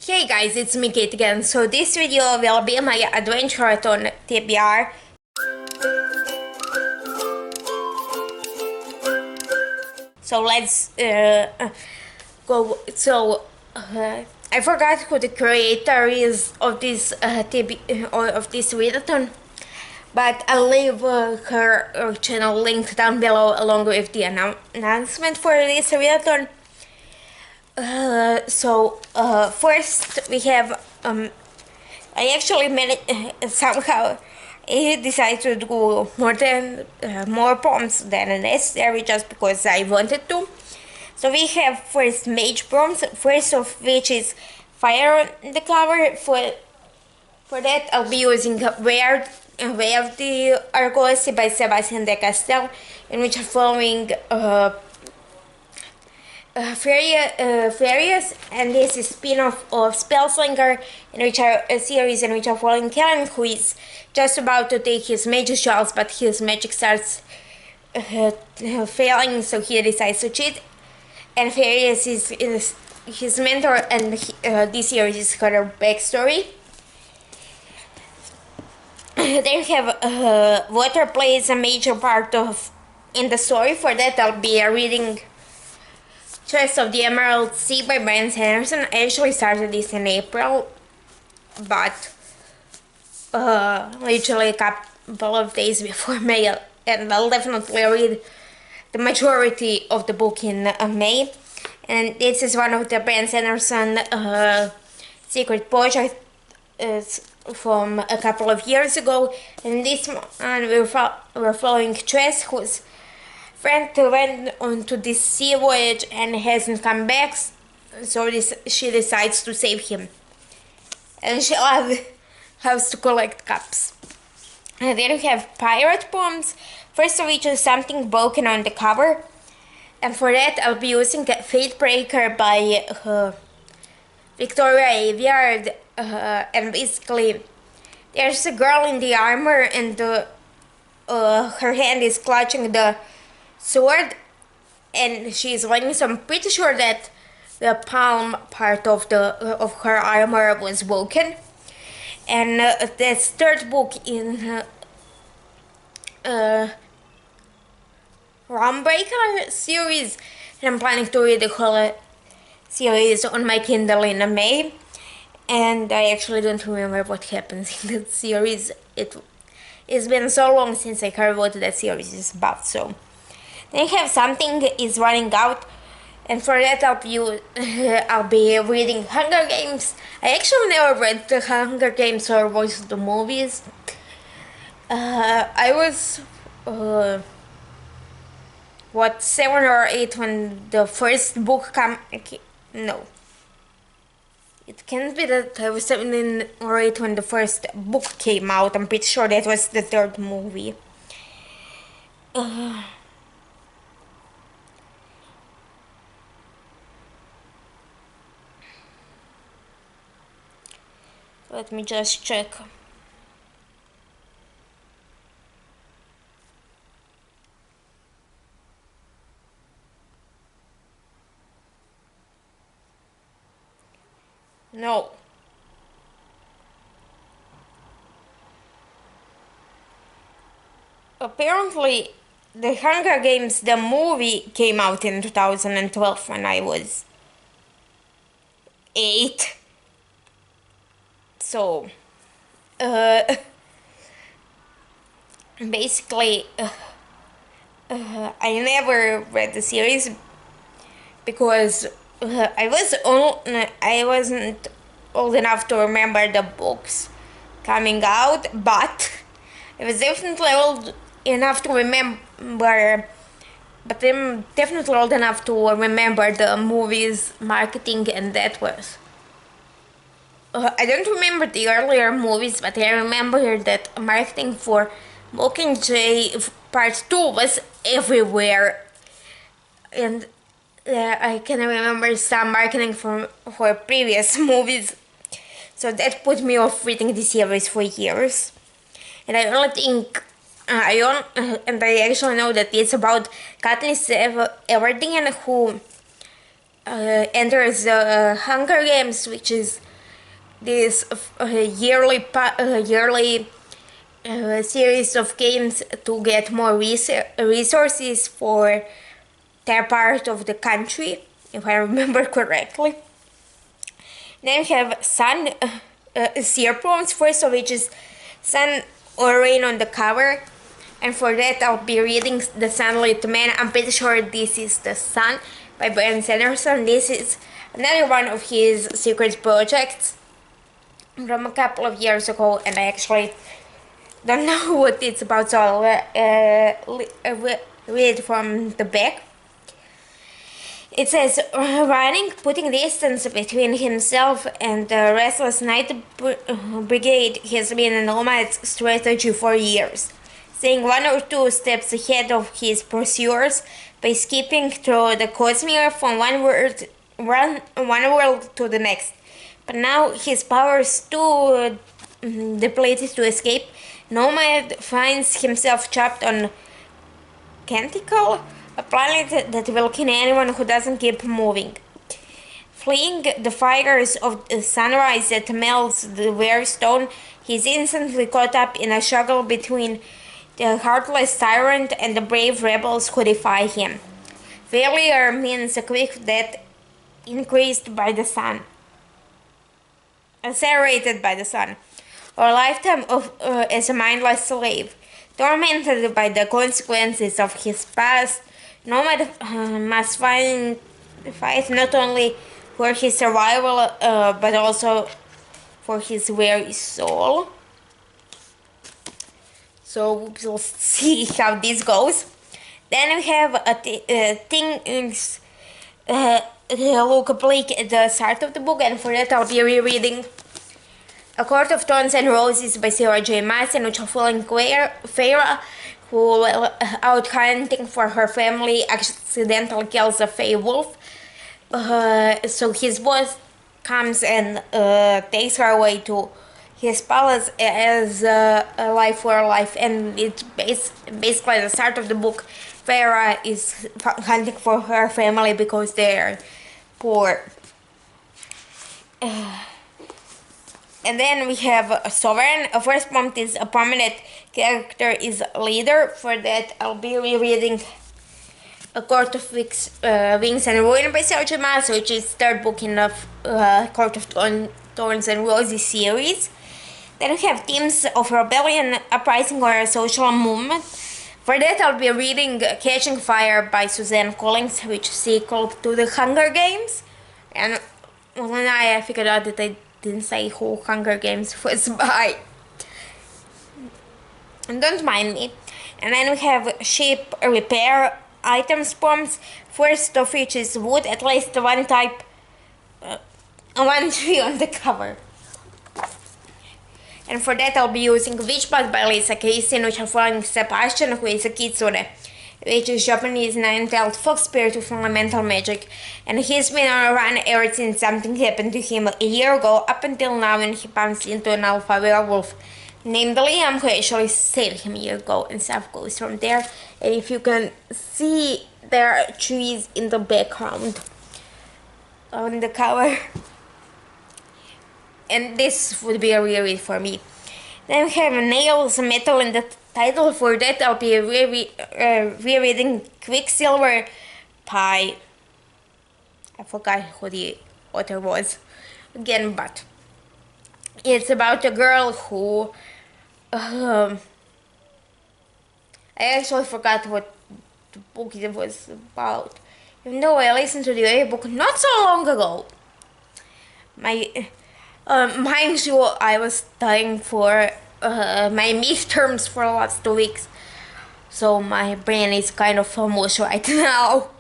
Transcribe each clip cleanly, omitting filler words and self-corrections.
Hey guys, it's me Kate again. So this video will be my Adventuraton TBR. So let's go. I forgot who the creator is of this of this readathon, but I'll leave her channel link down below along with the announcement for this readathon. First we have I actually managed somehow I decided to do more prompts than necessary just because I wanted to. So we have first mage prompts, first of which is fire on the cover. For that I'll be using Way of the Argosy by Sebastian de Castel, in which are following Furious, and this is spin-off of Spellslinger, in which are a series in which are following Kellen, who is just about to take his magic shells, but his magic starts failing, so he decides to cheat. And Furious is his mentor, and this series is her backstory. Then we have water plays a major part in the story. For that I'll be reading Chest of the Emerald Sea by Brian Sanderson. I actually started this in April, but literally a couple of days before May, and I'll definitely read the majority of the book in May. And this is one of the Brian Sanderson secret projects from a couple of years ago. And this one we're following Chess, who's friend went onto this sea voyage and hasn't come back, so she decides to save him, and she has to collect cups. And then we have pirate poems, first of which is something broken on the cover, and for that I'll be using Fatebreaker by Victoria Aveyard, and basically there's a girl in the armor, and her hand is clutching the sword, and she's running, so I'm pretty sure that the palm part of her armor was broken. And this third book in Rumbreaker series, and I'm planning to read the whole series on my Kindle in May, and I actually don't remember what happens in that series. It's been so long since I heard what that series is about. So then have something is running out, and for that I'll be reading Hunger Games. I actually never read the Hunger Games or watched the movies. I was 7 or 8 when the first book no, it can't be that I was 7 or 8 when the first book came out. I'm pretty sure that was the third movie. Let me just check. No. Apparently, The Hunger Games, the movie, came out in 2012 when I was 8. So, basically, I never read the series because I wasn't old enough to remember the books coming out, but I was definitely old enough to remember. But I'm definitely old enough to remember the movies, marketing, and that was. I don't remember the earlier movies, but I remember that marketing for Mockingjay Part 2 was everywhere. And I can remember some marketing for previous movies. So that put me off reading the series for years. And I only think, and I actually know that it's about Katniss Everdeen, who enters the Hunger Games, which is this yearly series of games to get more resources for their part of the country, if I remember correctly. Then we have sun seer poems first, of which is sun or rain on the cover. And for that, I'll be reading The Sunlit Man. I'm pretty sure this is The Sun by Brandon Sanderson. This is another one of his secret projects from a couple of years ago, and I actually don't know what it's about, so I'll read from the back. It says, running, putting distance between himself and the restless night brigade has been a nomad's strategy for years, staying one or two steps ahead of his pursuers by skipping through the cosmere from one world to the next. But now his powers too depleted to escape, Nomad finds himself trapped on Canticle, a planet that will kill anyone who doesn't keep moving. Fleeing the fires of the sunrise that melts the rare stone, he's instantly caught up in a struggle between the heartless tyrant and the brave rebels who defy him. Failure means a quick death increased by the sun, accelerated by the sun, or a lifetime of as a mindless slave. Tormented by the consequences of his past, Nomad must fight not only for his survival, but also for his very soul. So we'll see how this goes. Then we have things look bleak at the start of the book, and for that I'll be rereading A Court of Thorns and Roses by Sarah J. Maas, in which a fallen Feyre, who, out hunting for her family, accidentally kills a Fey wolf. So his boss comes and takes her away to his palace as a life for life, and it's basically the start of the book. Feyre is hunting for her family because they're poor. And then we have a Sovereign. A first prompt is a prominent character is leader. For that, I'll be rereading A Court of Wings and Ruin by Sarah J. Maas, which is third book in the Court of Thorns and Roses series. Then we have Themes of Rebellion, Uprising, or a Social Movement. For that, I'll be reading Catching Fire by Suzanne Collins, which is sequel to the Hunger Games. And when I figured out that I didn't say who Hunger Games was by, and don't mind me. And then we have Ship Repair items prompts, first of which is wood, at least one type, one tree on the cover. And for that I'll be using Witchbot by Lisa Casey, which I'm following Sebastian, who is a kitsune, which is Japanese nine-tailed fox spirit with fundamental magic, and he's been on a run ever since something happened to him a year ago, up until now when he bumps into an alpha werewolf named Liam, who actually saved him a year ago, and stuff goes from there. And if you can see, there are trees in the background on the cover, and this would be a reread for me. Then we have Nails Metal in the title. For that I'll be rereading Quicksilver by, I forgot who the author was again, but it's about a girl who I actually forgot what the book it was about, even though I listened to the audiobook not so long ago. Mind you, I was studying for my midterms for the last 2 weeks, so my brain is kind of mush right now.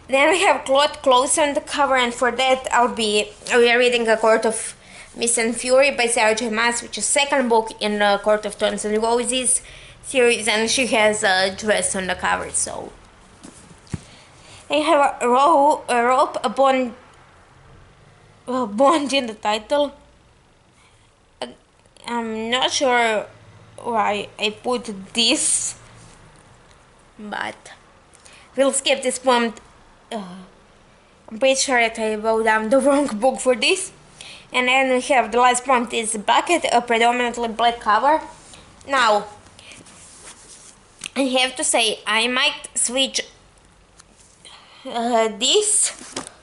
Then we have Claude Close on the cover, and for that I'll be rereading A Court of Mist and Fury by Sarah J. Maas, which is second book in the Court of Thorns and Roses series, and she has a dress on the cover. So they have a rope, a bond in the title. I'm not sure why I put this, but we'll skip this prompt I'm pretty sure that I wrote down the wrong book for this. And then we have the last prompt is bucket, a predominantly black cover. Now, I have to say, I might switch this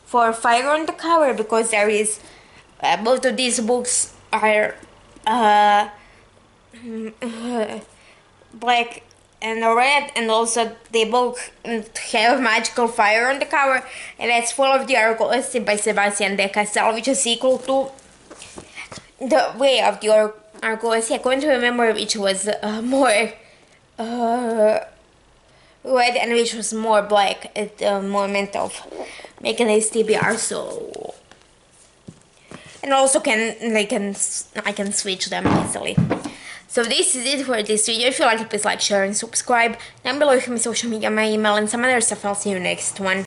for fire on the cover, because there is both of these books are black and red, and also they both have magical fire on the cover, and that's Full of the Argosy by Sebastian de Castell, which is equal to The Way of the Argosy. I couldn't remember which was more red and which was more black at the moment of making this TBR, so and also I can switch them easily. So this is it for this video. If you like it, please like, share and subscribe. Down below you have my social media, my email and some other stuff. I'll see you next one.